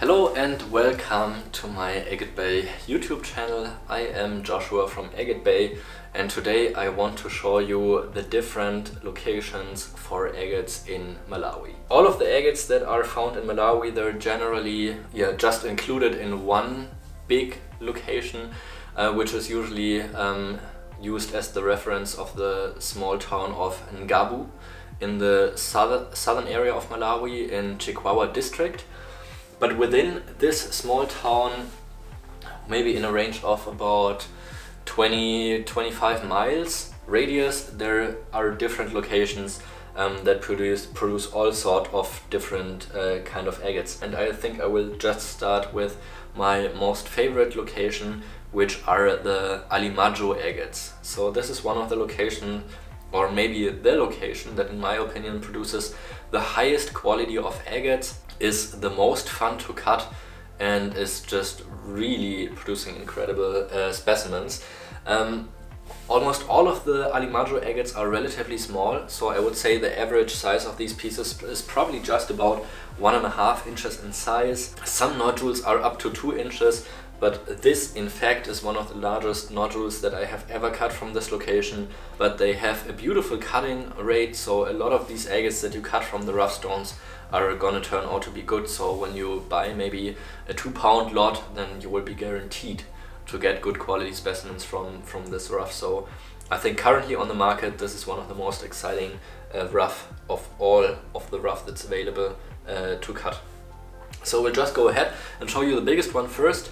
Hello and welcome to my Agatebay YouTube channel. I am Joshua from Agatebay, and today I want to show you the different locations for agates in Malawi. All of the agates that are found in Malawi, they're generally just included in one big location, which is usually used as the reference of the small town of Ngabu in the southern area of Malawi in Chikwawa district. But within this small town, maybe in a range of about 20-25 miles radius, there are different locations that produce all sort of different kind of agates. And I think I will just start with my most favorite location, which are the Alimajo agates. So this is one of the locations, or maybe the location, that in my opinion produces the highest quality of agates, is the most fun to cut, and is just really producing incredible specimens. Almost all of the Alimajo agates are relatively small, so I would say the average size of these pieces is probably just about 1.5 inches in size. Some nodules are up to 2 inches, but this in fact is one of the largest nodules that I have ever cut from this location. But they have a beautiful cutting rate, so a lot of these agates that you cut from the rough stones are gonna turn out to be good. So when you buy maybe a 2-pound lot, then you will be guaranteed to get good quality specimens from this rough. So I think currently on the market, this is one of the most exciting rough of all of the rough that's available to cut. So we'll just go ahead and show you the biggest one first.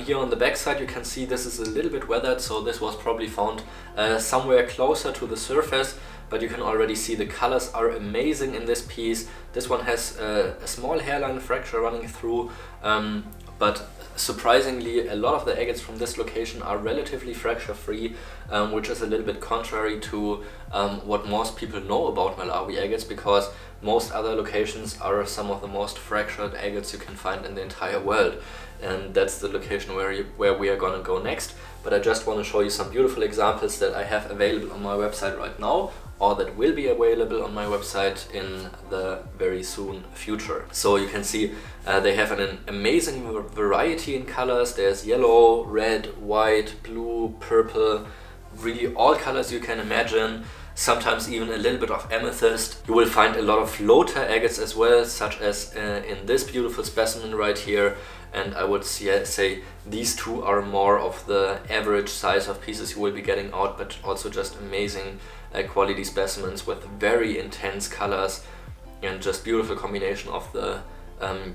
Here on the back side you can see this is a little bit weathered, so this was probably found somewhere closer to the surface, but you can already see the colors are amazing in this piece. This one has a small hairline fracture running through, but surprisingly a lot of the agates from this location are relatively fracture free, which is a little bit contrary to what most people know about Malawi agates, because most other locations are some of the most fractured agates you can find in the entire world. And that's the location where we are gonna go next. But I just want to show you some beautiful examples that I have available on my website right now, or that will be available on my website in the very soon future. So you can see they have an amazing variety in colors. There's yellow, red, white, blue, purple, really all colors you can imagine. Sometimes even a little bit of amethyst. You will find a lot of floater agates as well, such as in this beautiful specimen right here. And I would say these two are more of the average size of pieces you will be getting out, but also just amazing quality specimens with very intense colors and just beautiful combination of the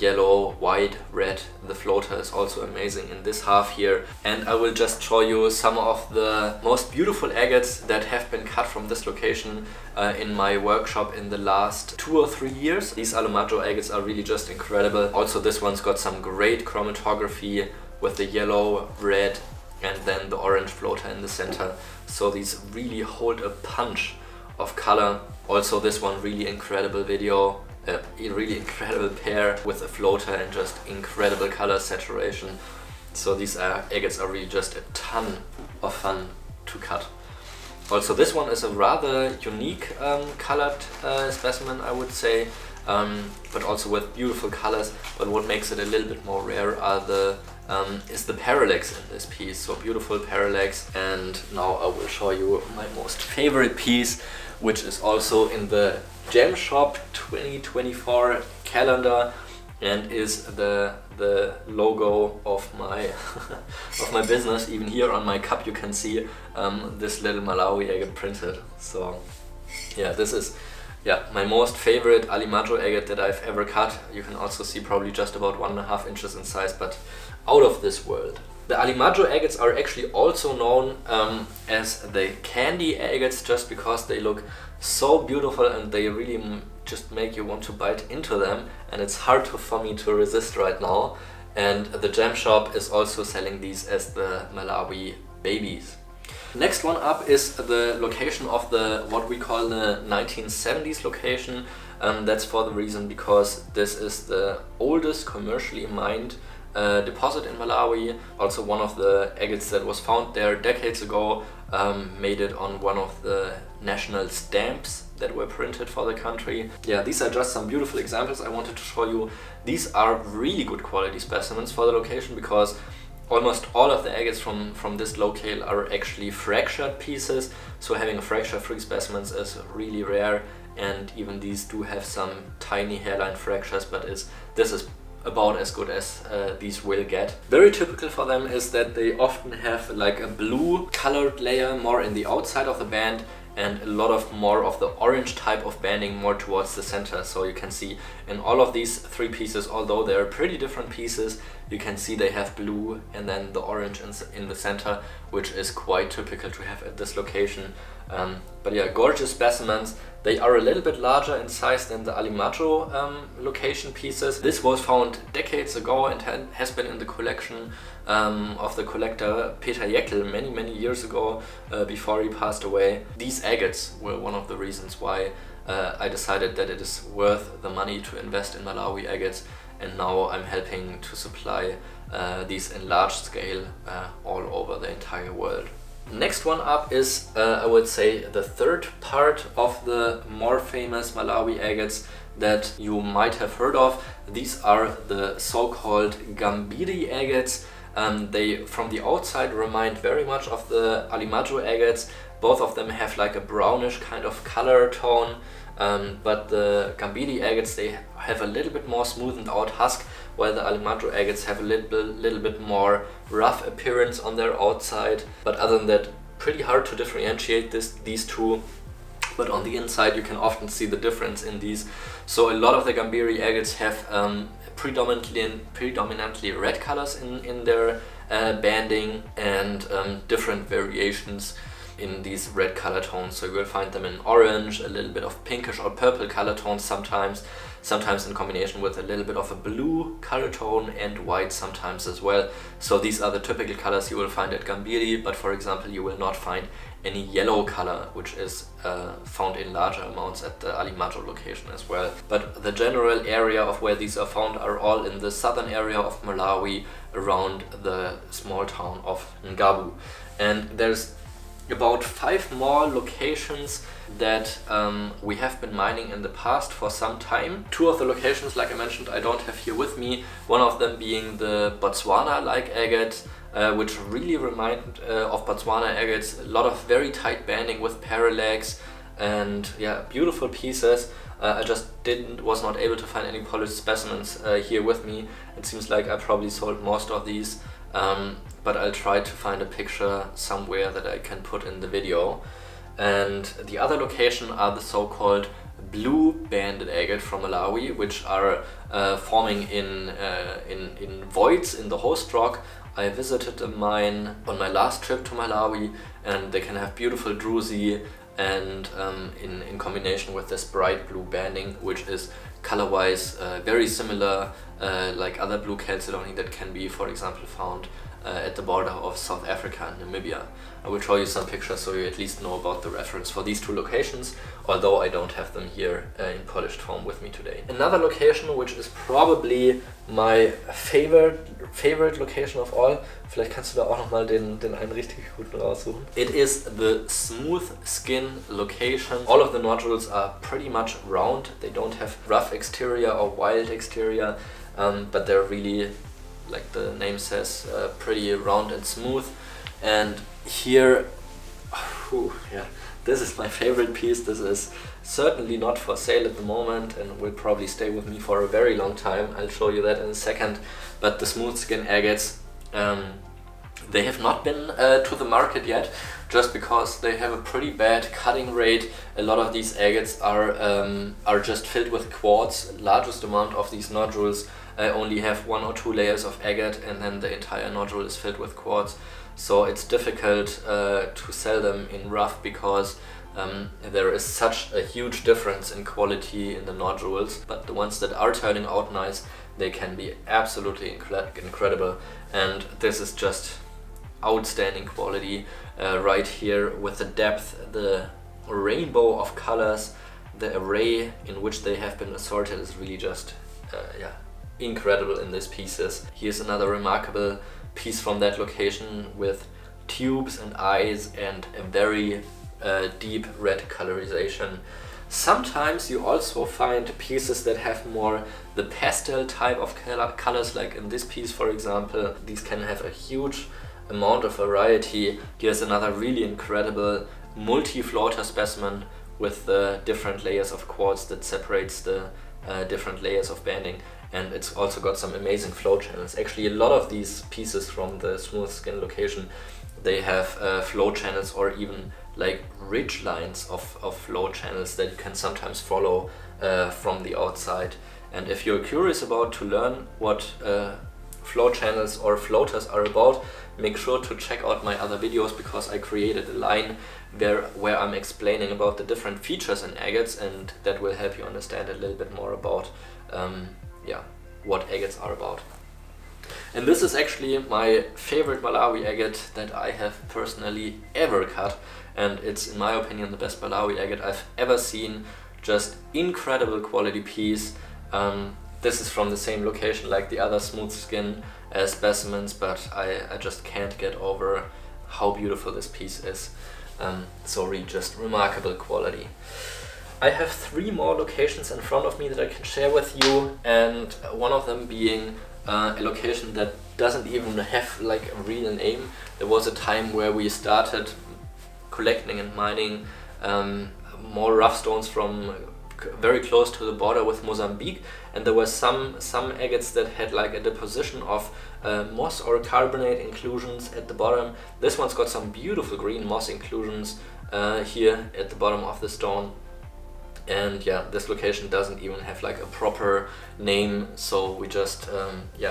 yellow, white, red. The floater is also amazing in this half here. And I will just show you some of the most beautiful agates that have been cut from this location in my workshop in the last 2 or 3 years. These Alimajo agates are really just incredible. Also this one's got some great chromatography with the yellow, red and then the orange floater in the center. So these really hold a punch of color. Also this one really incredible video. A really incredible pair with a floater and just incredible color saturation. So these agates are really just a ton of fun to cut. Also this one is a rather unique colored specimen, I would say, but also with beautiful colors. But what makes it a little bit more rare is the parallax in this piece. So beautiful parallax. And now I will show you my most favorite piece, which is also in the Gem Shop 2024 calendar and is the logo of my of my business. Even here on my cup you can see this little Malawi agate printed. So yeah, this is my most favorite Alimajo agate that I've ever cut. You can also see probably just about 1.5 inches in size, but out of this world. The Alimajo agates are actually also known as the candy agates, just because they look so beautiful and they really just make you want to bite into them, and it's hard for me to resist right now. And the Gem Shop is also selling these as the Malawi babies. Next one up is the location of the what we call the 1970s location. That's for the reason because this is the oldest commercially mined deposit in Malawi. Also one of the agates that was found there decades ago made it on one of the national stamps that were printed for the country. Yeah, these are just some beautiful examples I wanted to show you. These are really good quality specimens for the location, because almost all of the agates from this locale are actually fractured pieces, so having a fracture-free specimens is really rare, and even these do have some tiny hairline fractures, but this is about as good as these will get. Very typical for them is that they often have like a blue colored layer more in the outside of the band, and a lot of more of the orange type of banding more towards the center. So you can see in all of these three pieces, although they're pretty different pieces, you can see they have blue and then the orange in the center, which is quite typical to have at this location. But yeah, gorgeous specimens. They are a little bit larger in size than the Alimajo location pieces. This was found decades ago and has been in the collection of the collector Peter Jekyll many years ago, before he passed away. These agates were one of the reasons why I decided that it is worth the money to invest in Malawi agates, and now I'm helping to supply these in large scale all over the entire world. Next one up is, I would say, the third part of the more famous Malawi agates that you might have heard of. These are the so-called Gambiri agates. They, from the outside, remind very much of the Alimajo agates. Both of them have like a brownish kind of color tone, but the Gambiri agates, they have a little bit more smoothened out husk, while the Alimajo agates have a little bit more rough appearance on their outside. But other than that, pretty hard to differentiate these two. But on the inside you can often see the difference in these. So a lot of the Gambiri agates have predominantly red colors in their banding, and different variations in these red color tones. So you will find them in orange, a little bit of pinkish or purple color tones sometimes in combination with a little bit of a blue color tone, and white sometimes as well. So these are the typical colors you will find at Gambiri, but for example you will not find any yellow color, which is found in larger amounts at the Alimajo location as well. But the general area of where these are found are all in the southern area of Malawi, around the small town of Ngabu. And there's about 5 more locations that we have been mining in the past for some time. 2 of the locations, like I mentioned, I don't have here with me. One of them being the Botswana-like agate, which really remind of Botswana agates. A lot of very tight banding with parallax, and yeah, beautiful pieces. I just was not able to find any polished specimens here with me. It seems like I probably sold most of these, but I'll try to find a picture somewhere that I can put in the video. And the other location are the so-called blue banded agate from Malawi, which are forming in voids in the host rock. I visited a mine on my last trip to Malawi, and they can have beautiful druzy, and in combination with this bright blue banding, which is color-wise very similar like other blue chalcedony that can be, for example, found at the border of South Africa and Namibia. I will show you some pictures so you at least know about the reference for these 2 locations, although I don't have them here in polished form with me today. Another location, which is probably my favorite location of all, vielleicht kannst du da auch nochmal den einen richtig guten raussuchen. It is the smooth skin location. All of the nodules are pretty much round. They don't have rough exterior or wild exterior, but they're really, like the name says, pretty round and smooth. And here, yeah, this is my favorite piece. This is certainly not for sale at the moment and will probably stay with me for a very long time. I'll show you that in a second. But the smooth skin agates, they have not been to the market yet, just because they have a pretty bad cutting rate. A lot of these agates are just filled with quartz. Largest amount of these nodules only have 1 or 2 layers of agate, and then the entire nodule is filled with quartz. So it's difficult to sell them in rough, because there is such a huge difference in quality in the nodules. But the ones that are turning out nice, they can be absolutely incredible. And this is just outstanding quality right here, with the depth, the rainbow of colors, the array in which they have been assorted is really just yeah, incredible in these pieces. Here's another remarkable piece from that location with tubes and eyes and a very deep red colorization. Sometimes you also find pieces that have more the pastel type of colors, like in this piece for example. These can have a huge amount of variety. Here's another really incredible multi-floater specimen with the different layers of quartz that separates the different layers of banding, and it's also got some amazing flow channels. Actually, a lot of these pieces from the smooth skin location, they have flow channels or even like ridge lines of flow channels that you can sometimes follow from the outside. And if you're curious about to learn what flow channels or floaters are about, make sure to check out my other videos, because I created a line where I'm explaining about the different features in agates, and that will help you understand a little bit more about what agates are about. And this is actually my favorite Malawi agate that I have personally ever cut, and it's in my opinion the best Malawi agate I've ever seen. Just incredible quality piece. This is from the same location like the other smooth skin specimens, but I just can't get over how beautiful this piece is. So really just remarkable quality. I have 3 more locations in front of me that I can share with you, and one of them being a location that doesn't even have like a real name. There was a time where we started collecting and mining more rough stones from very close to the border with Mozambique, and there were some agates that had like a deposition of moss or carbonate inclusions at the bottom. This one's got some beautiful green moss inclusions here at the bottom of the stone. And yeah, this location doesn't even have like a proper name, so we just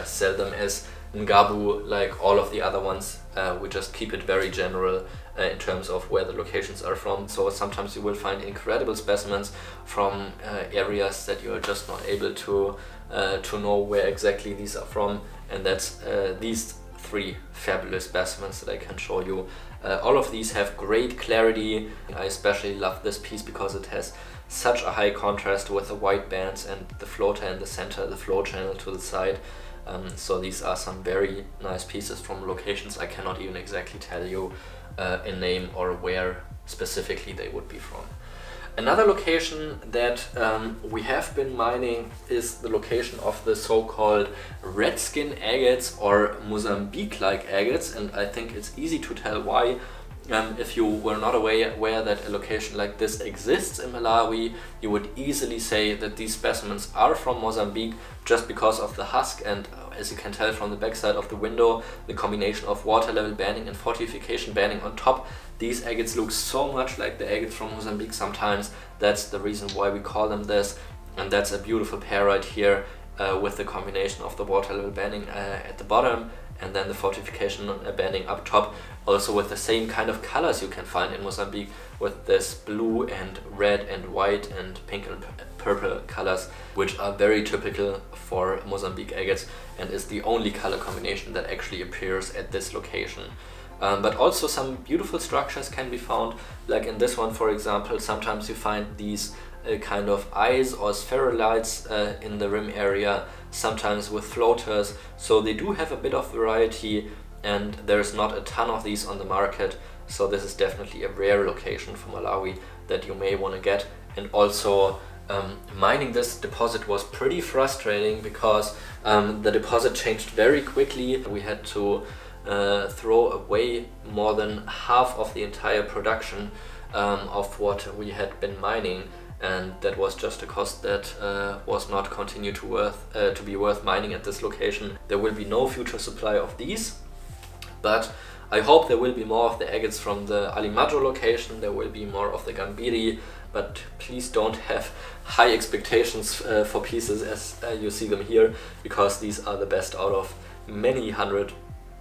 sell them as Ngabu like all of the other ones. We just keep it very general in terms of where the locations are from. So sometimes you will find incredible specimens from areas that you are just not able to know where exactly these are from, and that's these 3 fabulous specimens that I can show you. All of these have great clarity. I especially love this piece because it has such a high contrast with the white bands and the floater in the center, the flow channel to the side. So these are some very nice pieces from locations I cannot even exactly tell you a name or where specifically they would be from. Another location that we have been mining is the location of the so-called red skin agates or Mozambique-like agates, and I think it's easy to tell why. If you were not aware that a location like this exists in Malawi, you would easily say that these specimens are from Mozambique just because of the husk, and as you can tell from the backside of the window, the combination of water level banding and fortification banding on top. These agates look so much like the agates from Mozambique sometimes. That's the reason why we call them this, and that's a beautiful pair right here with the combination of the water level banding at the bottom and then the fortification banding up top, also with the same kind of colors you can find in Mozambique, with this blue and red and white and pink and purple colors, which are very typical for Mozambique agates and is the only color combination that actually appears at this location. But also some beautiful structures can be found, like in this one for example. Sometimes you find these kind of eyes or spherulites in the rim area, sometimes with floaters, so they do have a bit of variety, and there's not a ton of these on the market, so this is definitely a rare location for Malawi that you may want to get. And also mining this deposit was pretty frustrating because the deposit changed very quickly. We had to throw away more than half of the entire production of what we had been mining, and that was just a cost that was not continue to be worth mining at this location. There will be no future supply of these, but I hope there will be more of the agates from the Alimajo location. There will be more of the Gambiri, but please don't have high expectations for pieces as you see them here, because these are the best out of many hundred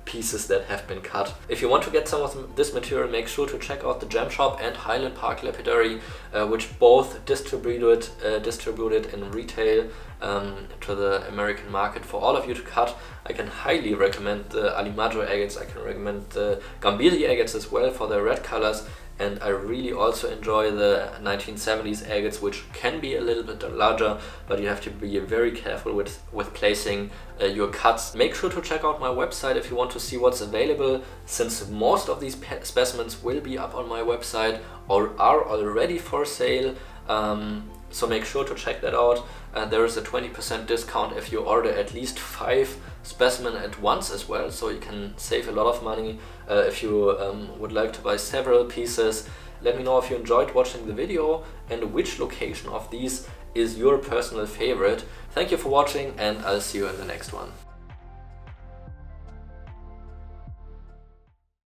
pieces that have been cut. If you want to get some of this material, make sure to check out the Gem Shop and Highland Park Lapidary, which both distributed in retail to the American market for all of you to cut. I can highly recommend the Alimajo agates. I can recommend the Gambiri agates as well for their red colors, and I really also enjoy the 1970s agates, which can be a little bit larger, but you have to be very careful with placing your cuts. Make sure to check out my website if you want to see what's available, since most of these specimens will be up on my website or are already for sale. So make sure to check that out. There is a 20% discount if you order at least 5 specimens at once as well, so you can save a lot of money if you would like to buy several pieces. Let me know if you enjoyed watching the video and which location of these is your personal favorite. Thank you for watching, and I'll see you in the next one.